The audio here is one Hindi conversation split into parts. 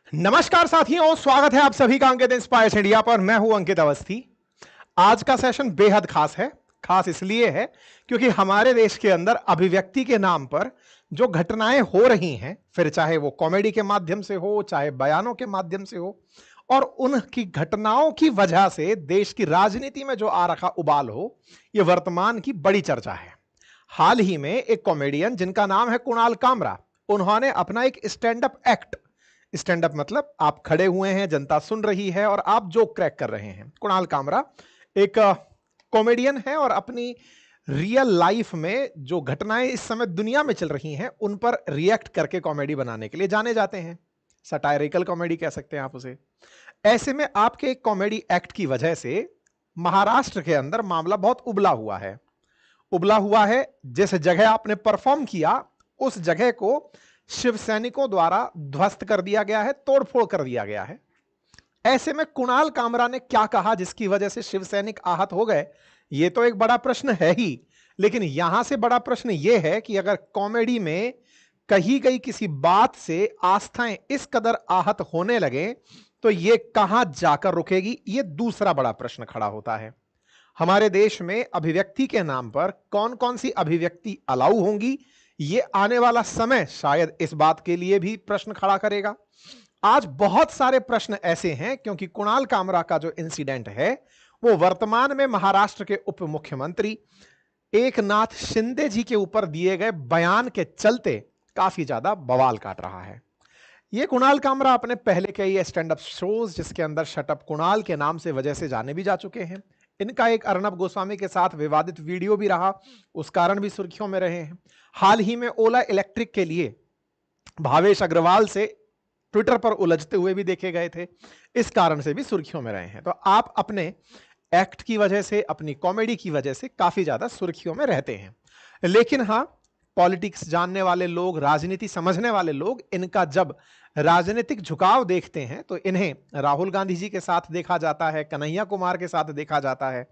नमस्कार साथियों, स्वागत है आप सभी का अंकित इंस्पायर्स इंडिया पर। मैं हूं अंकित अवस्थी। आज का सेशन बेहद खास है। खास इसलिए है क्योंकि हमारे देश के अंदर अभिव्यक्ति के नाम पर जो घटनाएं हो रही हैं, फिर चाहे वो कॉमेडी के माध्यम से हो, चाहे बयानों के माध्यम से हो, और उनकी घटनाओं की वजह से देश की राजनीति में जो आ रखा उबाल हो, यह वर्तमान की बड़ी चर्चा है। हाल ही में एक कॉमेडियन जिनका नाम है कुणाल कामरा, उन्होंने अपना एक stand up act, stand up मतलब आप खड़े हुए हैं, जनता सुन रही है और आप जोक क्रैक कर रहे हैं। कुणाल कामरा एक कॉमेडियन है और अपनी रियल लाइफ में जो घटनाएं इस समय दुनिया में चल रही हैं उन पर रिएक्ट करके कॉमेडी बनाने के लिए जाने जाते हैं। सटायरिकल कॉमेडी कह सकते हैं आप उसे। ऐसे में आपके एक कॉमेडी एक्ट की वजह से महाराष्ट्र के अंदर मामला बहुत उबला हुआ है। उबला हुआ है, जिस जगह आपने परफॉर्म किया उस जगह को शिव सैनिकों द्वारा ध्वस्त कर दिया गया है, तोड़फोड़ कर दिया गया है। ऐसे में कुणाल कामरा ने क्या कहा जिसकी वजह से शिव सैनिक आहत हो गए, यह तो एक बड़ा प्रश्न है ही। लेकिन यहां से बड़ा प्रश्न यह है कि अगर कॉमेडी में कही गई किसी बात से आस्थाएं इस कदर आहत होने लगे तो यह कहां जाकर रुकेगी, यह दूसरा बड़ा प्रश्न खड़ा होता है। हमारे देश में अभिव्यक्ति के नाम पर कौन कौन सी अभिव्यक्ति अलाउ होंगी, ये आने वाला समय शायद इस बात के लिए भी प्रश्न खड़ा करेगा। आज बहुत सारे प्रश्न ऐसे हैं क्योंकि कुणाल कामरा का जो इंसिडेंट है वो वर्तमान में महाराष्ट्र के उप मुख्यमंत्री एकनाथ शिंदे जी के ऊपर दिए गए बयान के चलते काफी ज्यादा बवाल काट रहा है। ये कुणाल कामरा अपने पहले के ये स्टैंड अप शोज जिसके अंदर शटअप कुणाल के नाम से वजह से जाने भी जा चुके हैं। इनका एक अर्नब गोस्वामी के साथ विवादित वीडियो भी रहा, उस कारण भी सुर्खियों में रहे हैं। हाल ही में ओला इलेक्ट्रिक के लिए भावेश अग्रवाल से ट्विटर पर उलझते हुए भी देखे गए थे, इस कारण से भी सुर्खियों में रहे हैं। तो आप अपने एक्ट की वजह से, अपनी कॉमेडी की वजह से काफी ज्यादा सुर्खियों में रहते हैं। लेकिन हां, पॉलिटिक्स जानने वाले लोग, राजनीति समझने वाले लोग इनका जब राजनीतिक झुकाव देखते हैं तो इन्हें राहुल गांधी जी के साथ देखा जाता है, कन्हैया कुमार के साथ देखा जाता है,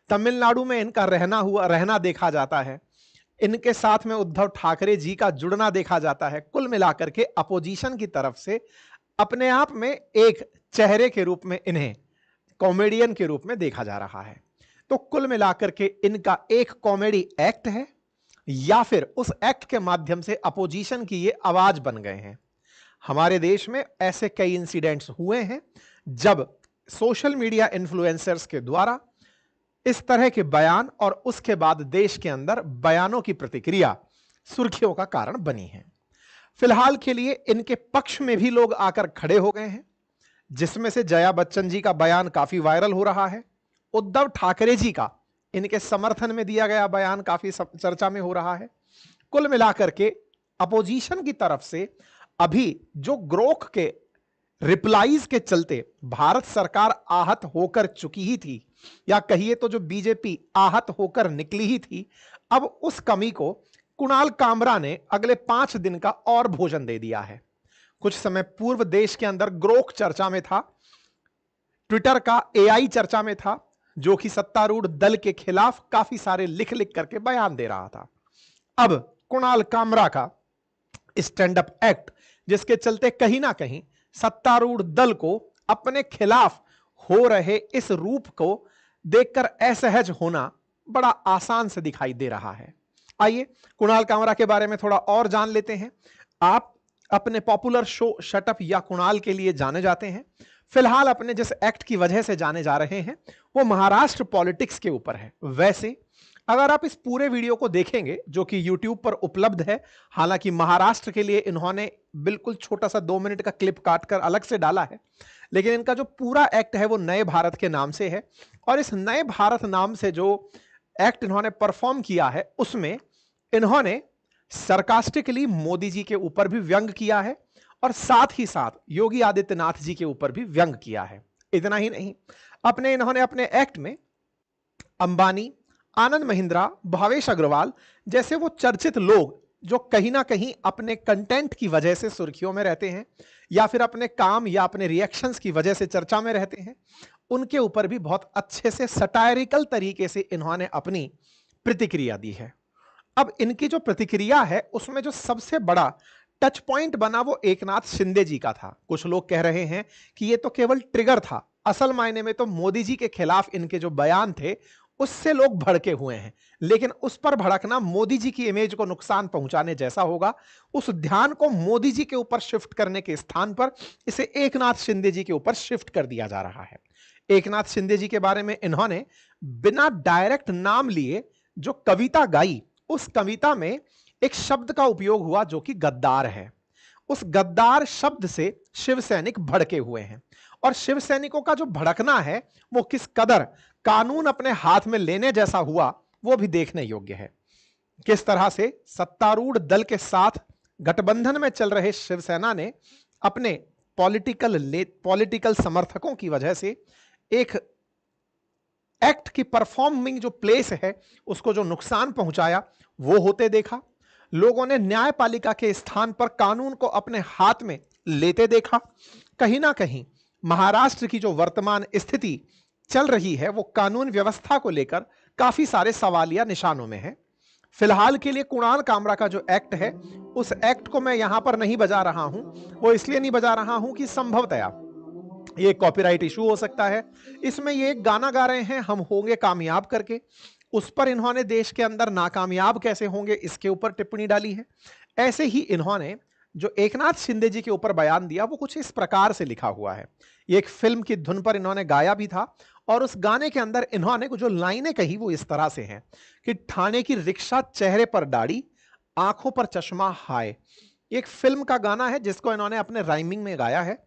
तमिलनाडु में इनका रहना देखा जाता है, इनके साथ में उद्धव ठाकरे जी का जुड़ना देखा जाता है। कुल मिलाकर के अपोजिशन की तरफ से अपने आप में एक चेहरे के रूप में इन्हें कॉमेडियन के रूप में देखा जा रहा है। तो कुल मिलाकर के इनका एक कॉमेडी एक्ट है या फिर उस एक्ट के माध्यम से अपोजिशन की ये आवाज बन गए हैं। हमारे देश में ऐसे कई इंसिडेंट्स हुए हैं जब सोशल मीडिया इन्फ्लुएंसर्स के द्वारा इस तरह के बयान और उसके बाद देश के अंदर बयानों की प्रतिक्रिया सुर्खियों का कारण बनी है। फिलहाल के लिए इनके पक्ष में भी लोग आकर खड़े हो गए हैं, जिसमें से जया बच्चन जी का बयान काफी वायरल हो रहा है। उद्धव ठाकरे जी का इनके समर्थन में दिया गया बयान काफी चर्चा में हो रहा है। कुल मिलाकर के अपोजिशन की तरफ से अभी जो ग्रोख के रिप्लाईज के चलते भारत सरकार आहत होकर चुकी ही थी, या कहिए तो जो बीजेपी आहत होकर निकली ही थी, अब उस कमी को कुणाल कामरा ने अगले 5 दिन का और भोजन दे दिया है। कुछ समय पूर्व देश के अंदर ग्रोख चर्चा में था, ट्विटर का एआई चर्चा में था, जो कि सत्तारूढ़ दल के खिलाफ काफी सारे लिख लिख करके बयान दे रहा था। अब कुणाल कामरा का स्टैंड अप एक्ट, जिसके चलते कहीं ना कहीं सत्तारूढ़ दल को अपने खिलाफ हो रहे इस रूप को देखकर असहज होना बड़ा आसान से दिखाई दे रहा है। आइए कुणाल कामरा के बारे में थोड़ा और जान लेते हैं। आप अपने पॉपुलर शो शटअप या कुणाल के लिए जाने जाते हैं। फिलहाल अपने जिस एक्ट की वजह से जाने जा रहे हैं वो महाराष्ट्र पॉलिटिक्स के ऊपर है। वैसे अगर आप इस पूरे वीडियो को देखेंगे जो कि YouTube पर उपलब्ध है, हालांकि महाराष्ट्र के लिए इन्होंने बिल्कुल छोटा सा 2 मिनट का क्लिप काटकर अलग से डाला है, लेकिन इनका जो पूरा एक्ट है वो नए भारत के नाम से है। और इस नए भारत नाम से जो एक्ट इन्होंने परफॉर्म किया है उसमें इन्होंने सरकास्टिकली मोदी जी के ऊपर भी व्यंग किया है और साथ ही साथ योगी आदित्यनाथ जी के ऊपर भी व्यंग किया है। इतना ही नहीं, इन्होंने अपने एक्ट में अंबानी, आनंद महिंद्रा, भावेश अग्रवाल जैसे वो चर्चित लोग जो कहीं ना कहीं अपने कंटेंट की वजह से सुर्खियों में रहते हैं या फिर अपने काम या अपने रिएक्शंस की वजह से चर्चा में रहते हैं, उनके ऊपर भी बहुत अच्छे से सटायरिकल तरीके से इन्होंने अपनी प्रतिक्रिया दी है। अब इनकी जो प्रतिक्रिया है उसमें जो सबसे बड़ा टच पॉइंट बना वो एकनाथ शिंदे जी का था। कुछ लोग कह रहे हैं कि ये तो केवल ट्रिगर था, असल मायने में तो मोदी जी के खिलाफ इनके जो बयान थे उससे लोग भड़के हुए हैं, लेकिन उस पर भड़कना मोदी जी की इमेज को नुकसान पहुंचाने जैसा होगा। उस ध्यान को मोदी जी के ऊपर शिफ्ट करने के स्थान पर इसे एकनाथ शिंदे जी के ऊपर शिफ्ट कर दिया जा रहा है। एकनाथ शिंदे जी के बारे में इन्होंने बिना डायरेक्ट नाम लिए जो कविता गाई, उस कविता में एक शब्द का उपयोग हुआ जो कि गद्दार है। उस गद्दार शब्द से शिव सैनिक भड़के हुए हैं, और शिव सैनिकों का जो भड़कना है वो किस कदर कानून अपने हाथ में लेने जैसा हुआ वो भी देखने योग्य है। किस तरह से सत्तारूढ़ दल के साथ गठबंधन में चल रहे शिवसेना ने अपने पॉलिटिकल समर्थकों की वजह से एक एक्ट की परफॉर्मिंग जो प्लेस है उसको जो नुकसान पहुंचाया वो होते देखा। लोगों ने न्यायपालिका के स्थान पर कानून को अपने हाथ में लेते देखा। कहीं ना कहीं महाराष्ट्र की जो वर्तमान स्थिति चल रही है वो कानून व्यवस्था को लेकर काफी सारे सवालिया निशानों में है। फिलहाल के लिए कुणाल कामरा का जो एक्ट है उस एक्ट को मैं यहां पर नहीं बजा रहा हूं, वो इसलिए नहीं बजा रहा हूं कि संभवतया ये कॉपीराइट इशू हो सकता है। इसमें ये एक गाना गा रहे हैं, हम होंगे कामयाब करके, उस पर इन्होंने देश के अंदर नाकामयाब कैसे होंगे इसके ऊपर टिप्पणी डाली है। ऐसे ही इन्होंने जो एकनाथ शिंदे जी के ऊपर बयान दिया वो कुछ इस प्रकार से लिखा हुआ है। ये एक फिल्म की धुन पर इन्होंने गाया भी था, और उस गाने के अंदर इन्होंने जो लाइनें कही वो इस तरह से हैं कि ठाणे की रिक्शा, चेहरे पर दाढ़ी, आंखों पर चश्मा, हाय। एक फिल्म का गाना है जिसको इन्होंने अपने राइमिंग में गाया है।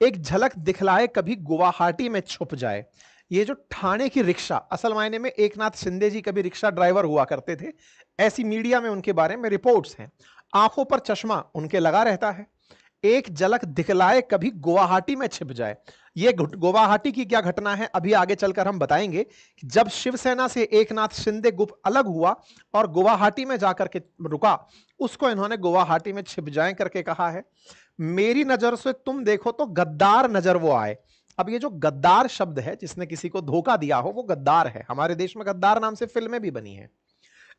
एक झलक दिखलाए कभी गुवाहाटी में छुप जाए। ये जो ठाणे की रिक्शा, असल मायने में एकनाथ शिंदे जी कभी रिक्शा ड्राइवर हुआ करते थे, ऐसी मीडिया में उनके बारे में रिपोर्ट्स हैं। आंखों पर चश्मा उनके लगा रहता है। एक झलक दिखलाए कभी गुवाहाटी में छिप जाए। ये गुवाहाटी की क्या घटना है अभी आगे चलकर हम बताएंगे। जब शिवसेना से एकनाथ शिंदे गुट अलग हुआ और गुवाहाटी में जाकर के रुका, उसको इन्होंने गुवाहाटी में छिप जाए करके कहा है। मेरी नजर से तुम देखो तो गद्दार नजर वो आए। अब ये जो गद्दार शब्द है, जिसने किसी को धोखा दिया हो वो गद्दार है। हमारे देश में गद्दार नाम से फिल्में भी बनी हैं,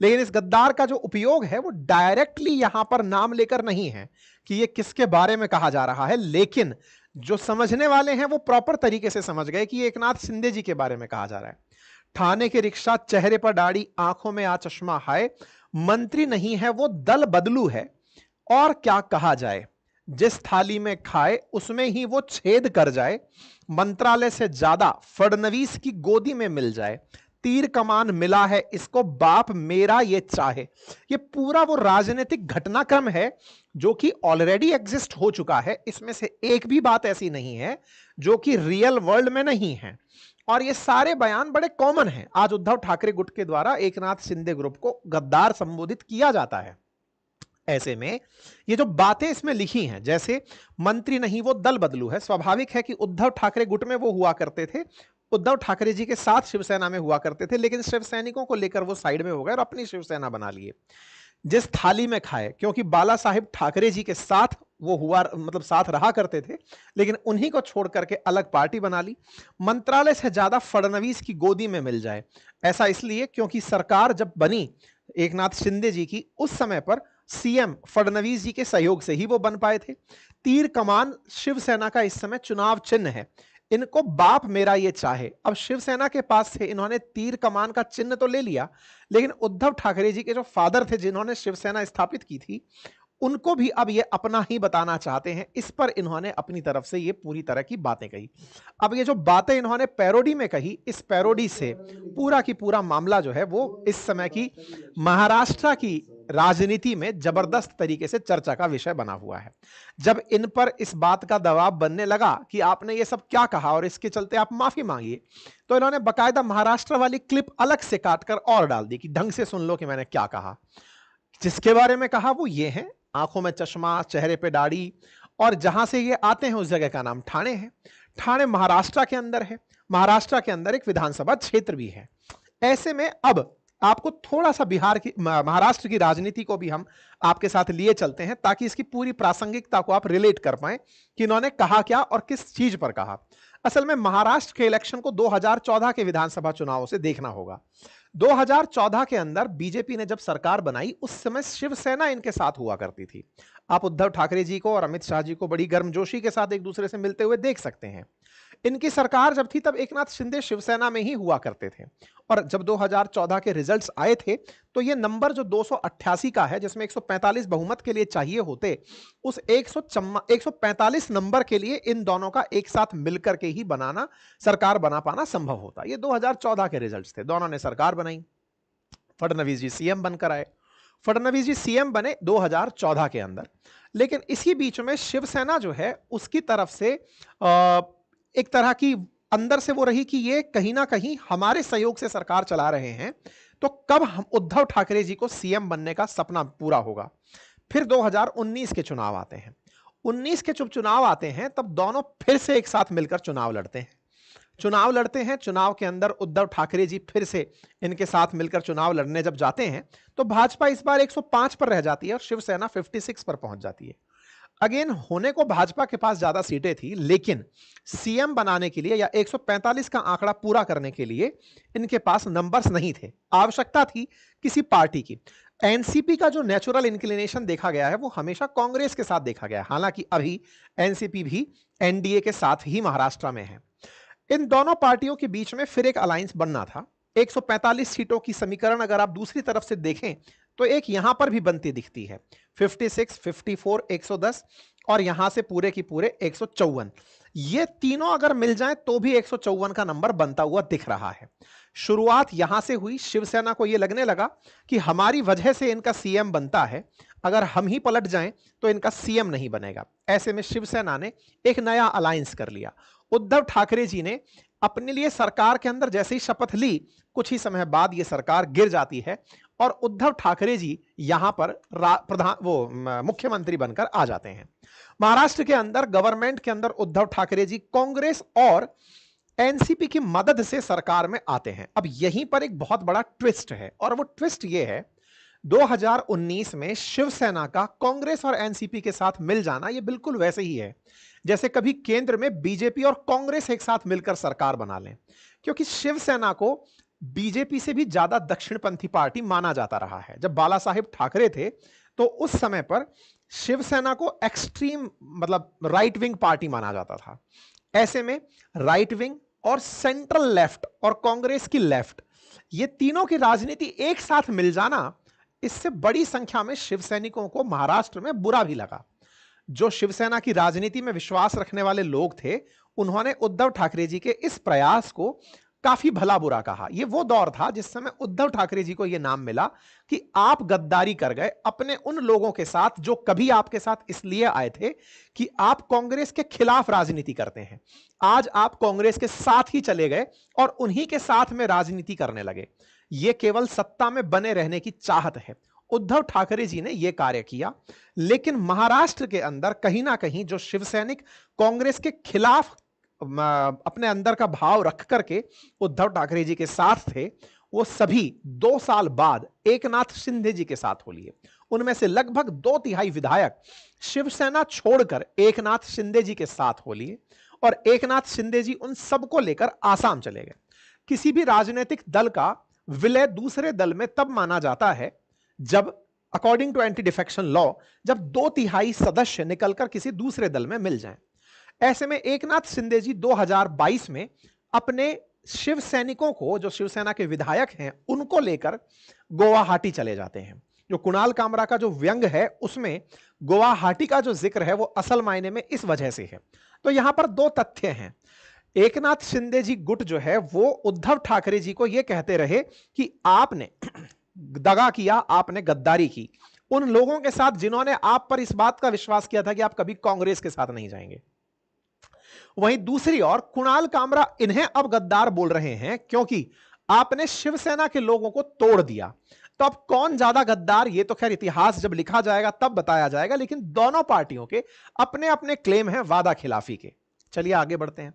लेकिन इस गद्दार का जो उपयोग है वो डायरेक्टली यहां पर नाम लेकर नहीं है कि ये किसके बारे में कहा जा रहा है, लेकिन जो समझने वाले हैं वो प्रॉपर तरीके से समझ गए कि ये एकनाथ शिंदे जी के बारे में कहा जा रहा है। ठाणे के रिक्शा, चेहरे पर दाढ़ी, आंखों में आ चश्मा, हाय। मंत्री नहीं है वो दल बदलू है, और क्या कहा जाए। जिस थाली में खाए उसमें ही वो छेद कर जाए। मंत्रालय से ज्यादा फडणवीस की गोदी में मिल जाए। तीर कमान मिला है इसको बाप मेरा ये चाहे। ये पूरा वो राजनीतिक घटनाक्रम है जो कि ऑलरेडी एग्जिस्ट हो चुका है। इसमें से एक भी बात ऐसी नहीं है जो कि रियल वर्ल्ड में नहीं है, और ये सारे बयान बड़े कॉमन हैं। आज उद्धव ठाकरे गुट के द्वारा एकनाथ शिंदे ग्रुप को गद्दार संबोधित किया जाता है। ऐसे में ये जो बातें इसमें लिखी हैं, जैसे मंत्री नहीं वो दल बदलू है, स्वाभाविक है कि उद्धव ठाकरे गुट में वो हुआ करते थे, उद्धव ठाकरे जी के साथ शिवसेना में हुआ करते थे, लेकिन शिव सैनिकों को लेकर वो साइड में हो गए और अपनी शिवसेना बना लिए। जिस थाली में खाए, क्योंकि बाला साहिब ठाकरे जी के साथ वो हुआ, मतलब साथ रहा करते थे, लेकिन उन्हीं को छोड़ करके अलग पार्टी बना ली। मंत्रालय से ज्यादा फडणवीस की गोदी में मिल जाए, ऐसा इसलिए क्योंकि सरकार जब बनी एकनाथ शिंदे जी की, उस समय पर सीएम फडणवीस जी के सहयोग से ही वो बन पाए थे। तीर कमान शिवसेना का इस समय चुनाव चिन्ह है, इनको बाप मेरा ये चाहे। अब शिवसेना के पास से इन्होंने तीर कमान का चिन्ह तो ले लिया, लेकिन उद्धव ठाकरे जी के जो फादर थे जिन्होंने शिवसेना स्थापित की थी, उनको भी अब ये अपना ही बताना चाहते हैं। इस पर इन्होंने अपनी तरफ से ये पूरी तरह की बातें कही। अब ये जो बातें इन्होंने पैरोडी में कही, इस पैरोडी से पूरा की पूरा मामला जो है वो इस समय की महाराष्ट्र की राजनीति में जबरदस्त तरीके से चर्चा का विषय बना हुआ है। जब इन पर इस बात का दबाव बनने लगा कि आपने ये सब क्या कहा और इसके चलते आप माफी मांगिए, तो इन्होंने बकायदा महाराष्ट्र वाली क्लिप अलग से काटकर और डाल दी कि ढंग से सुन लो कि मैंने क्या कहा। जिसके बारे में कहा वो ये है, आंखों में चश्मा, चेहरे पे दाढ़ी, और जहां से ये आते हैं उस जगह का नाम ठाणे है। ठाणे महाराष्ट्र के अंदर है, महाराष्ट्र के अंदर एक विधानसभा क्षेत्र भी है। ऐसे में अब आपको थोड़ा सा बिहार की, महाराष्ट्र की राजनीति को भी हम आपके साथ लिए चलते हैं ताकि इसकी पूरी प्रासंगिकता को आप रिलेट कर पाएं कि इन्होंने कहा क्या और किस चीज पर कहा। असल में महाराष्ट्र के इलेक्शन को 2014 के विधानसभा चुनावों से देखना होगा। 2014 के अंदर बीजेपी ने जब सरकार बनाई उस समय शिवसेना इनके साथ हुआ करती थी। आप उद्धव ठाकरे जी को और अमित शाह जी को बड़ी गर्मजोशी के साथ एक दूसरे से मिलते हुए देख सकते हैं। इनकी सरकार जब थी तब एकनाथ शिंदे शिवसेना में ही हुआ करते थे। और जब 2014 के रिजल्ट्स आए थे तो ये नंबर जो 288 का है, जिसमें 145 बहुमत के लिए चाहिए होते, उस 145 नंबर के लिए इन दोनों का एक साथ मिलकर के ही सरकार बना पाना संभव होता। ये 2014 के रिजल्ट्स थे। दोनों ने सरकार बनाई, फडणवीस जी सीएम बनकर आए। फडणवीस जी सीएम बने 2014 के अंदर। लेकिन इसी बीच में शिवसेना जो है उसकी तरफ से एक तरह की अंदर से वो रही कि ये कहीं ना कहीं हमारे सहयोग से सरकार चला रहे हैं, तो कब हम उद्धव ठाकरे जी को सीएम बनने का सपना पूरा होगा। फिर 2019 के चुनाव आते हैं। 19 के जब चुनाव आते हैं तब दोनों फिर से एक साथ मिलकर चुनाव लड़ते हैं। चुनाव के अंदर उद्धव ठाकरे जी फिर से इनके साथ मिलकर चुनाव लड़ने जब जाते हैं तो भाजपा इस बार 105 पर रह जाती है और शिवसेना 56 पर पहुंच जाती है। अगेन होने को भाजपा के पास ज्यादा सीटें थी, लेकिन सीएम बनाने के लिए या 145 का आंकड़ा पूरा करने के लिए इनके पास नंबर्स नहीं थे। आवश्यकता थी किसी पार्टी की। एनसीपी का जो नेचुरल इंक्लिनेशन देखा गया है वो हमेशा कांग्रेस के साथ देखा गया है, हालांकि अभी एनसीपी भी एनडीए के साथ ही महाराष्ट्र में है। इन दोनों पार्टियों के बीच में फिर एक अलायंस बनना था। 145 सीटों की समीकरण अगर आप दूसरी तरफ से देखें तो एक यहां पर भी बनती दिखती है, 56, 54, 110 और यहां से पूरे की पूरे 154। ये तीनों अगर मिल जाएं तो भी 154 का नंबर बनता हुआ दिख रहा है। शुरुआत यहां से हुई। शिवसेना को यह लगने लगा कि हमारी वजह से इनका सीएम बनता है, अगर हम ही पलट जाएं तो इनका सीएम नहीं बनेगा। ऐसे में शिवसेना ने एक नया अलायंस कर लिया। उद्धव ठाकरे जी ने अपने लिए सरकार के अंदर जैसे ही शपथ ली, कुछ ही समय बाद यह सरकार गिर जाती है और उद्धव ठाकरे जी यहां पर मुख्यमंत्री बनकर आ जाते हैं। महाराष्ट्र के अंदर गवर्नमेंट के अंदर उद्धव ठाकरे जी कांग्रेस और एनसीपी की मदद से सरकार में आते हैं। अब यहीं पर एक बहुत बड़ा ट्विस्ट है और वो ट्विस्ट ये है, 2019 में शिवसेना का कांग्रेस और एनसीपी के साथ मिल जाना ये बिल्कुल वैसे ही है जैसे कभी केंद्र में बीजेपी और कांग्रेस एक साथ मिलकर सरकार बना लें, क्योंकि शिवसेना को बीजेपी से भी ज्यादा दक्षिणपंथी पार्टी माना जाता रहा है। जब बाला साहेब ठाकरे थे तो उस समय पर शिवसेना को एक्सट्रीम मतलब राइट विंग पार्टी माना जाता था। ऐसे में राइट विंग और सेंट्रल लेफ्ट और कांग्रेस की लेफ्ट, ये तीनों की राजनीति एक साथ मिल जाना, इससे बड़ी संख्या में शिवसैनिकों को महाराष्ट्र में बुरा भी लगा। जो शिवसेना की राजनीति में विश्वास रखने वाले लोग थे, उन्होंने उद्धव ठाकरे जी के इस प्रयास को काफी भला बुरा कहा। यह वो दौर था जिस समय उद्धव ठाकरे जी को यह नाम मिला कि आप गद्दारी कर गए अपने उन लोगों के साथ जो कभी आपके साथ इसलिए आए थे कि आप कांग्रेस के खिलाफ राजनीति करते हैं। आज आप कांग्रेस के साथ ही चले गए और उन्हीं के साथ में राजनीति करने लगे। यह केवल सत्ता में बने रहने की चाहत है। उद्धव ठाकरे जी ने यह कार्य किया, लेकिन महाराष्ट्र के अंदर कहीं ना कहीं जो शिवसैनिक कांग्रेस के खिलाफ अपने अंदर का भाव रख करके उद्धव ठाकरे जी के साथ थे, वो सभी 2 साल बाद एकनाथ शिंदे जी के साथ हो लिए। उनमें से लगभग 2/3 विधायक शिवसेना छोड़कर एकनाथ शिंदे जी के साथ हो लिए और एकनाथ शिंदे जी उन सबको लेकर आसाम चले गए। किसी भी राजनीतिक दल का विलय दूसरे दल में तब माना जाता है जब according to anti defection law, जब 2/3 सदस्य निकलकर किसी दूसरे दल में मिल जाएं। ऐसे में एकनाथ शिंदे जी 2022 में अपने शिव सैनिकों को, जो शिवसेना के विधायक हैं, उनको लेकर गुवाहाटी चले जाते हैं। जो कुणाल कामरा का जो व्यंग है उसमें गुवाहाटी का जो जिक्र है वो असल मायने में इस वजह से है। तो यहां पर 2 तथ्य हैं। एकनाथ शिंदे जी गुट जो है वो उद्धव ठाकरे जी को यह कहते रहे कि आपने दगा किया, आपने गद्दारी की उन लोगों के साथ जिन्होंने आप पर इस बात का विश्वास किया था कि आप कभी कांग्रेस के साथ नहीं जाएंगे। वहीं दूसरी ओर कुणाल कामरा इन्हें अब गद्दार बोल रहे हैं क्योंकि आपने शिवसेना के लोगों को तोड़ दिया। तो अब कौन ज्यादा गद्दार, ये तो खैर इतिहास जब लिखा जाएगा तब बताया जाएगा, लेकिन दोनों पार्टियों के अपने अपने क्लेम हैं वादा खिलाफी के। चलिए आगे बढ़ते हैं।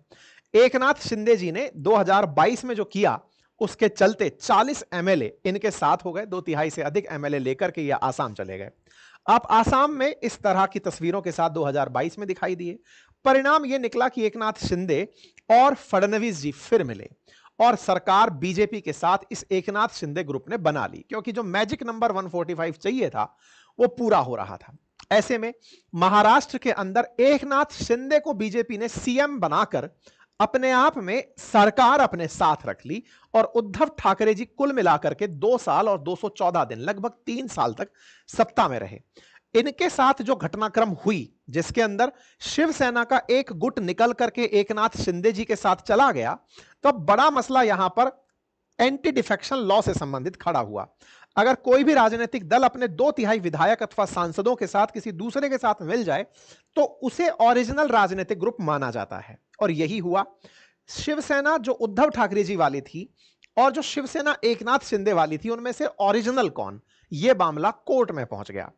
एकनाथ शिंदे जी ने 2022 में जो किया उसके चलते 40 एमएलए इनके साथ हो गए। 2/3 से अधिक एमएलए लेकर के ये आसाम चले गए। आप आसाम में इस तरह की तस्वीरों के साथ 2022 में दिखाई दिए। परिणाम यह निकला कि एकनाथ शिंदे और फडणवीस जी फिर मिले और सरकार बीजेपी के साथ इस एकनाथ शिंदे ग्रुप ने बना ली, क्योंकि जो मैजिक नंबर 145 चाहिए था वो पूरा हो रहा था। ऐसे में महाराष्ट्र के अंदर एकनाथ शिंदे को बीजेपी ने सीएम बनाकर अपने आप में सरकार अपने साथ रख ली और उद्धव ठाकरे जी कुल मिलाकर के 2 साल और 214 दिन, लगभग 3 साल तक सत्ता में रहे। इनके साथ जो घटनाक्रम हुई, जिसके अंदर शिवसेना का एक गुट निकल करके एकनाथ शिंदे जी के साथ चला गया, तो अब बड़ा मसला यहां पर एंटी डिफेक्शन लॉ से संबंधित खड़ा हुआ। अगर कोई भी राजनीतिक दल अपने 2/3 विधायक अथवा सांसदों के साथ किसी दूसरे के साथ मिल जाए तो उसे ओरिजिनल राजनीतिक ग्रुप माना जाता है, और यही हुआ। शिवसेना जो उद्धव ठाकरे जी वाली थी और जो शिवसेना एकनाथ शिंदे वाली थी, उनमें से ओरिजिनल कौन, यह मामला कोर्ट में पहुंच गया।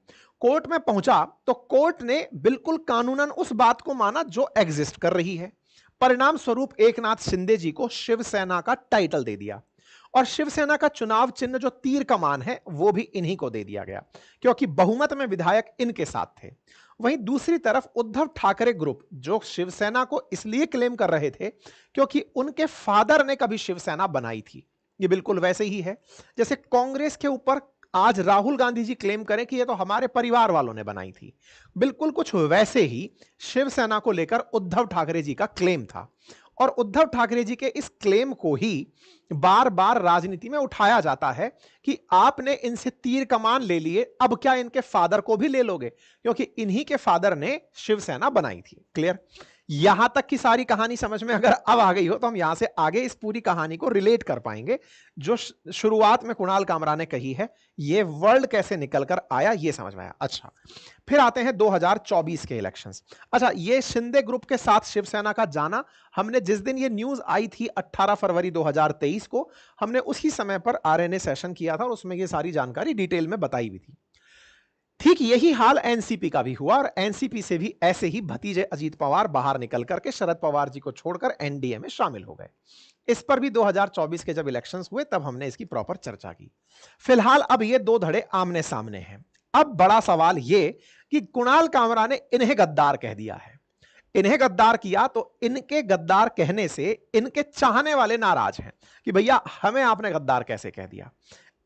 कोर्ट में पहुंचा तो कोर्ट ने बिल्कुल कानूनन उस बात को माना जो एग्जिस्ट कर रही है। परिणाम स्वरूप एकनाथ शिंदे जी को शिवसेना का टाइटल दे दिया, और शिवसेना का चुनाव चिन्ह जो तीर कमान है वो भी इन्हीं को दे दिया गया, क्योंकि बहुमत में विधायक इनके साथ थे। वहीं दूसरी तरफ उद्धव ठाकरे ग्रुप जो शिवसेना को इसलिए क्लेम कर रहे थे क्योंकि उनके फादर ने कभी शिवसेना बनाई थी। ये बिल्कुल वैसे ही है जैसे कांग्रेस के ऊपर आज राहुल गांधी जी क्लेम करें कि ये तो हमारे परिवार वालों ने बनाई थी। बिल्कुल कुछ वैसे ही शिवसेना को लेकर उद्धव ठाकरे जी का क्लेम था, और उद्धव ठाकरे जी के इस क्लेम को ही बार बार राजनीति में उठाया जाता है कि आपने इनसे तीर कमान ले लिए, अब क्या इनके फादर को भी ले लोगे, क्योंकि इन्हीं के फादर ने शिवसेना बनाई थी। क्लियर? यहां तक की सारी कहानी समझ में अगर अब आ गई हो तो हम यहां से आगे इस पूरी कहानी को रिलेट कर पाएंगे जो शुरुआत में कुणाल कामरा ने कही है। ये वर्ल्ड कैसे निकल कर आया ये समझ में आया। अच्छा, फिर आते हैं 2024 के इलेक्शंस। अच्छा, ये शिंदे ग्रुप के साथ शिवसेना का जाना हमने जिस दिन ये न्यूज आई थी 18 फरवरी 2023 को, हमने उसी समय पर आरएनए सेशन किया था और उसमें ये सारी जानकारी डिटेल में बताई भी थी। ठीक यही हाल एनसीपी का भी हुआ, और एनसीपी से भी ऐसे ही भतीजे अजीत पवार बाहर निकल करके शरद पवार जी को छोड़कर एनडीए में शामिल हो गए। इस पर भी 2024 के जब इलेक्शंस हुए तब हमने इसकी प्रॉपर चर्चा की। फिलहाल अब ये दो धड़े आमने सामने हैं। अब बड़ा सवाल ये कि कुणाल कामरा ने इन्हें गद्दार कह दिया है। इन्हें गद्दार किया तो इनके गद्दार कहने से इनके चाहने वाले नाराज हैं कि भैया हमें आपने गद्दार कैसे कह दिया।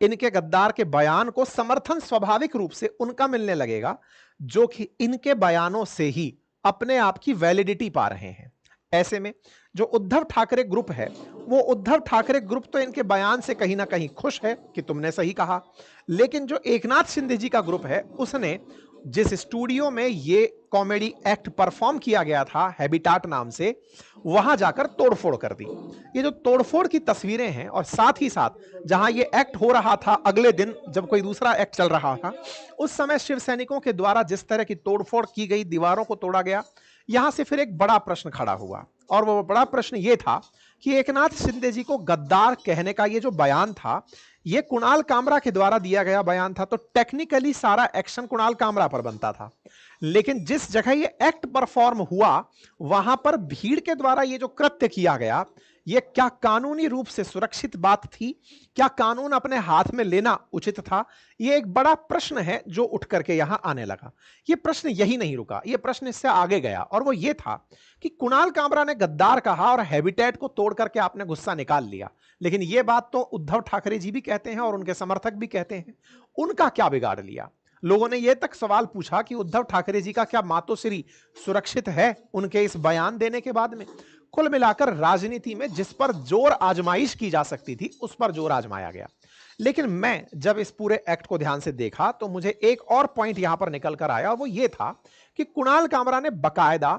इनके गद्दार के बयान को समर्थन स्वाभाविक रूप से उनका मिलने लगेगा जो कि इनके बयानों से ही अपने आप की वैलिडिटी पा रहे हैं। ऐसे में जो उद्धव ठाकरे ग्रुप है वो उद्धव ठाकरे ग्रुप तो इनके बयान से कहीं ना कहीं खुश है कि तुमने सही कहा, लेकिन जो एकनाथ शिंदे जी का ग्रुप है उसने जिस स्टूडियो में ये कॉमेडी एक्ट परफॉर्म किया गया था हैबिटाट नाम से, वहां जाकर तोड़फोड़ कर दी। ये जो तोड़फोड़ की तस्वीरें हैं और साथ ही साथ जहां ये एक्ट हो रहा था अगले दिन जब कोई दूसरा एक्ट चल रहा था, उस समय शिव सैनिकों के द्वारा जिस तरह की तोड़फोड़ की गई, दीवारों को तोड़ा गया, यहां से फिर एक बड़ा प्रश्न खड़ा हुआ। और वो बड़ा प्रश्न ये था कि एकनाथ शिंदे जी को गद्दार कहने का ये जो बयान था ये कुणाल कामरा के द्वारा दिया गया बयान था, तो टेक्निकली सारा एक्शन कुणाल कामरा पर बनता था। लेकिन जिस जगह ये एक्ट परफॉर्म हुआ वहां पर भीड़ के द्वारा ये जो कृत्य किया गया, ये क्या कानूनी रूप से सुरक्षित बात थी? क्या कानून अपने हाथ में लेना उचित था? ये एक बड़ा प्रश्न है जो उठ करके यहां आने लगा। ये प्रश्न यही नहीं रुका, ये प्रश्न इससे आगे गया, और वो ये था कि कुणाल कामरा ने गद्दार कहा और हैबिटेट को तोड़ करके आपने गुस्सा निकाल लिया, लेकिन ये बात तो उद्धव ठाकरे जी भी कहते हैं और उनके समर्थक भी कहते हैं। उनका क्या बिगाड़ लिया? लोगों ने यह तक सवाल पूछा कि उद्धव ठाकरे जी का क्या मातोश्री सुरक्षित है उनके इस बयान देने के बाद में? कुल मिलाकर राजनीति में जिस पर जोर आजमाइश की जा सकती थी उस पर जोर आजमाया गया। लेकिन मैं जब इस पूरे एक्ट को ध्यान से देखा तो मुझे एक और पॉइंट यहां पर निकल कर आया, और वो ये था कि कुणाल कामरा ने बकायदा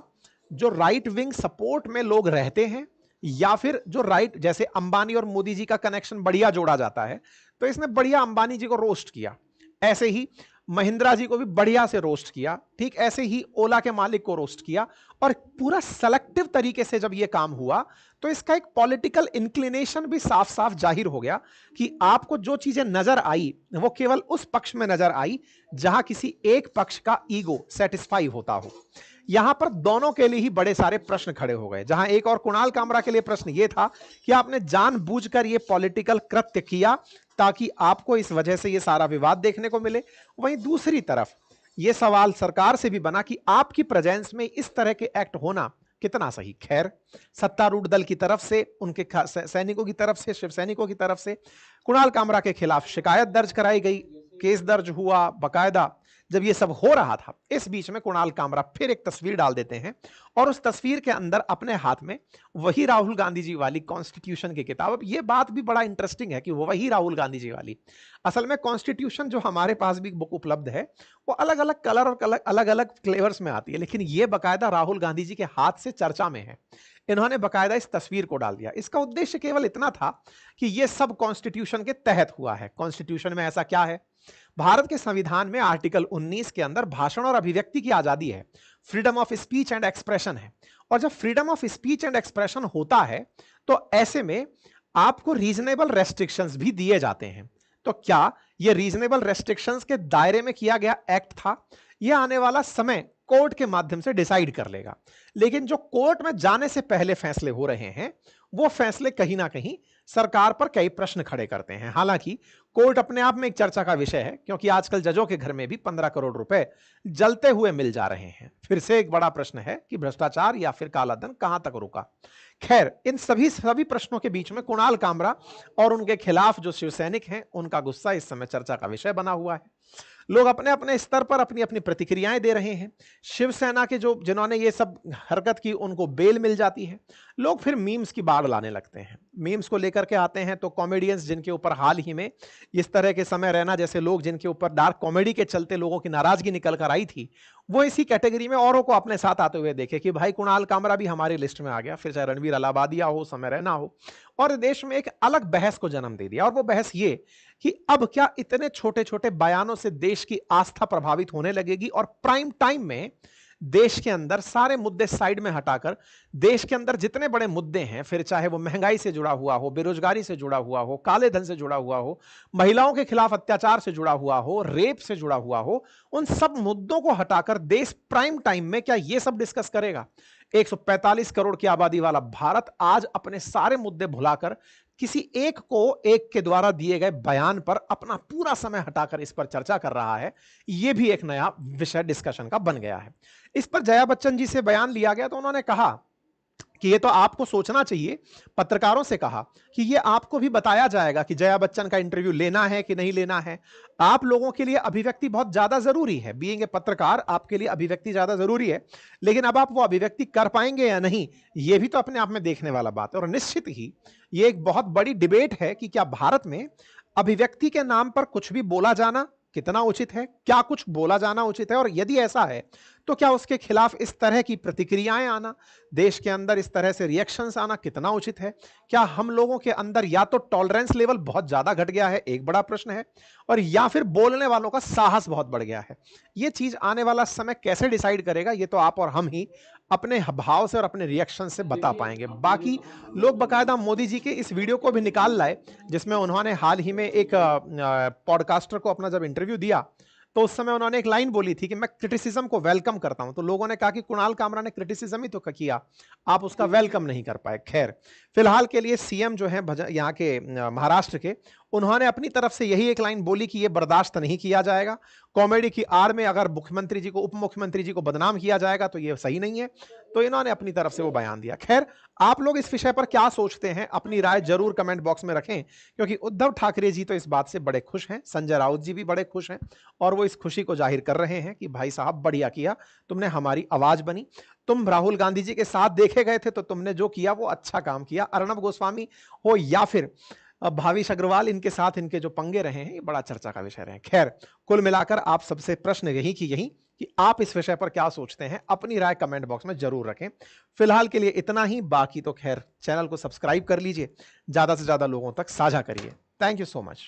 जो राइट विंग सपोर्ट में लोग रहते हैं या फिर जो राइट, जैसे अंबानी और मोदी जी का कनेक्शन बढ़िया जोड़ा जाता है तो इसने बढ़िया अंबानी जी को रोस्ट किया, ऐसे ही महिंद्रा जी को भी बढ़िया से रोस्ट किया, ठीक ऐसे ही ओला के मालिक को रोस्ट किया। और पूरा सेलेक्टिव तरीके से जब यह काम हुआ तो इसका एक पॉलिटिकल इंक्लिनेशन भी साफ साफ जाहिर हो गया कि आपको जो चीजें नजर आई वो केवल उस पक्ष में नजर आई जहां किसी एक पक्ष का ईगो सेटिस्फाई होता हो। यहां पर दोनों के लिए ही बड़े सारे प्रश्न खड़े हो गए। जहां एक और कुणाल कामरा के लिए प्रश्न यह था कि आपने जानबूझकर यह पॉलिटिकल कृत्य किया ताकि आपको इस वजह से यह सारा विवाद देखने को मिले, वहीं दूसरी तरफ यह सवाल सरकार से भी बना कि आपकी प्रेजेंस में इस तरह के एक्ट होना कितना सही? खैर, सत्तारूढ़ दल की तरफ से, उनके सैनिकों की तरफ से, शिव सैनिकों की तरफ से कुणाल कामरा के खिलाफ शिकायत दर्ज कराई गई, केस दर्ज हुआ बकायदा। जब ये सब हो रहा था, इस बीच में कुणाल कामरा फिर एक तस्वीर डाल देते हैं और उस तस्वीर के अंदर अपने हाथ में वही राहुल गांधी जी वाली कॉन्स्टिट्यूशन की किताब। अब ये बात भी बड़ा इंटरेस्टिंग है कि वो वही राहुल गांधी जी वाली, असल में कॉन्स्टिट्यूशन जो हमारे पास भी बुक उपलब्ध है वो अलग अलग कलर और अलग अलग फ्लेवर्स में आती है, लेकिन ये बकायदा राहुल गांधी जी के हाथ से चर्चा में है। इन्होंने बकायदा इस तस्वीर को डाल दिया। इसका उद्देश्य केवल इतना था कि यह सब कॉन्स्टिट्यूशन के तहत हुआ है। कॉन्स्टिट्यूशन में ऐसा क्या है? भारत के संविधान में आर्टिकल 19 के अंदर भाषण और अभिव्यक्ति की आजादी है, freedom of speech and expression है। और जब freedom of speech and expression होता है तो ऐसे में आपको रीजनेबल रेस्ट्रिक्शंस भी दिए जाते हैं। तो क्या यह रीजनेबल रेस्ट्रिक्शंस के दायरे में किया गया एक्ट था? यह आने वाला समय कोर्ट के माध्यम से डिसाइड कर लेगा। लेकिन जो कोर्ट में जाने से पहले फैसले हो रहे हैं वो फैसले कहीं ना कहीं सरकार पर कई प्रश्न खड़े करते हैं। हालांकि कोर्ट अपने आप में एक चर्चा का विषय है, क्योंकि आजकल जजों के घर में भी 15 करोड़ रुपए जलते हुए मिल जा रहे हैं। फिर से एक बड़ा प्रश्न है कि भ्रष्टाचार या फिर काला धन कहां तक रुका। खैर, इन सभी प्रश्नों के बीच में कुणाल कामरा और उनके खिलाफ जो शिवसैनिक हैं उनका गुस्सा इस समय चर्चा का विषय बना हुआ है। लोग अपने अपने स्तर पर अपनी अपनी प्रतिक्रियाएं दे रहे हैं। शिवसेना के जिन्होंने ये सब हरकत की उनको बेल मिल जाती है। लोग फिर मीम्स की बाढ़ लाने लगते हैं। मीम्स को लेकर के आते हैं तो कॉमेडियंस जिनके ऊपर हाल ही में इस तरह के समय रैना जैसे लोग जिनके ऊपर डार्क कॉमेडी के चलते लोगों की नाराजगी निकल कर आई थी, वो इसी कैटेगरी में औरों को अपने साथ आते हुए देखे कि भाई कुणाल कामरा भी हमारी लिस्ट में आ गया। फिर चाहे रणवीर अलाहाबादिया हो, समय रैना हो, और देश में एक अलग बहस को जन्म दे दिया। और वो बहस ये कि अब क्या इतने छोटे छोटे बयानों से देश की आस्था प्रभावित होने लगेगी और प्राइम टाइम में देश के अंदर सारे मुद्दे साइड में हटाकर देश के अंदर जितने बड़े मुद्दे हैं, फिर चाहे वो महंगाई से जुड़ा हुआ हो, बेरोजगारी से जुड़ा हुआ हो, काले धन से जुड़ा हुआ हो, महिलाओं के खिलाफ अत्याचार से जुड़ा हुआ हो, रेप से जुड़ा हुआ हो, उन सब मुद्दों को हटाकर देश प्राइम टाइम में क्या ये सब डिस्कस करेगा? 145 करोड़ की आबादी वाला भारत आज अपने सारे मुद्दे भुलाकर किसी एक के द्वारा दिए गए बयान पर अपना पूरा समय हटाकर इस पर चर्चा कर रहा है। यह भी एक नया विषय डिस्कशन का बन गया है। इस पर जया बच्चन जी से बयान लिया गया तो उन्होंने कहा कि ये तो आपको सोचना चाहिए। पत्रकारों से कहा कि ये आपको भी बताया जाएगा कि जया बच्चन का इंटरव्यू लेना है कि नहीं लेना है। आप लोगों के लिए अभिव्यक्ति बहुत ज्यादा जरूरी है। बीइंग ए पत्रकार आपके लिए अभिव्यक्ति ज्यादा जरूरी है, लेकिन अब आप वो अभिव्यक्ति कर पाएंगे या नहीं, ये भी तो अपने आप में देखने वाला बात है। और निश्चित ही ये एक बहुत बड़ी डिबेट है कि क्या भारत में अभिव्यक्ति के नाम पर कुछ भी बोला जाना कितना उचित है, क्या कुछ बोला जाना उचित है, और यदि ऐसा है तो क्या उसके खिलाफ इस तरह की प्रतिक्रियाएं आना, देश के अंदर इस तरह से रिएक्शंस आना कितना उचित है? क्या हम लोगों के अंदर या तो टॉलरेंस लेवल बहुत ज्यादा घट गया है, एक बड़ा प्रश्न है, और या फिर बोलने वालों का साहस बहुत बढ़ गया है? ये चीज आने वाला समय कैसे डिसाइड करेगा, ये तो आप और हम ही अपने भाव से और अपने रिएक्शन से बता पाएंगे। बाकी लोग बकायदा मोदी जी के इस वीडियो को भी निकाल लाए जिसमें उन्होंने हाल ही में एक पॉडकास्टर को अपना जब इंटरव्यू दिया तो उस समय उन्होंने एक लाइन बोली थी कि मैं क्रिटिसिज्म को वेलकम करता हूं। तो लोगों ने कहा कि कुणाल कामरा ने क्रिटिसिज्म ही तो किया, आप उसका वेलकम नहीं कर पाए। खैर, फिलहाल के लिए सीएम जो है यहाँ के महाराष्ट्र के, उन्होंने अपनी तरफ से यही एक लाइन बोली कि यह बर्दाश्त नहीं किया जाएगा। कॉमेडी की आड़ में अगर मुख्यमंत्री जी को, उप मुख्यमंत्री जी को बदनाम किया जाएगा तो यह सही नहीं है। तो इन्होंने अपनी तरफ से वो बयान दिया। खैर, आप लोग इस विषय पर क्या सोचते हैं, अपनी राय जरूर कमेंट बॉक्स में रखें, क्योंकि उद्धव ठाकरे जी तो इस बात से बड़े खुश हैं, संजय राउत जी भी बड़े खुश हैं, और वो इस खुशी को जाहिर कर रहे हैं कि भाई साहब बढ़िया किया, तुमने हमारी आवाज बनी। तुम राहुल गांधी जी के साथ देखे गए थे तो तुमने जो किया वो अच्छा काम किया। अर्णब गोस्वामी हो या फिर भाविश अग्रवाल, इनके साथ इनके जो पंगे रहे हैं ये बड़ा चर्चा का विषय रहे। खैर, कुल मिलाकर आप सबसे प्रश्न यही कि आप इस विषय पर क्या सोचते हैं, अपनी राय कमेंट बॉक्स में जरूर रखें। फिलहाल के लिए इतना ही। बाकी तो खैर चैनल को सब्सक्राइब कर लीजिए, ज्यादा से ज्यादा लोगों तक साझा करिए। Thank you so much.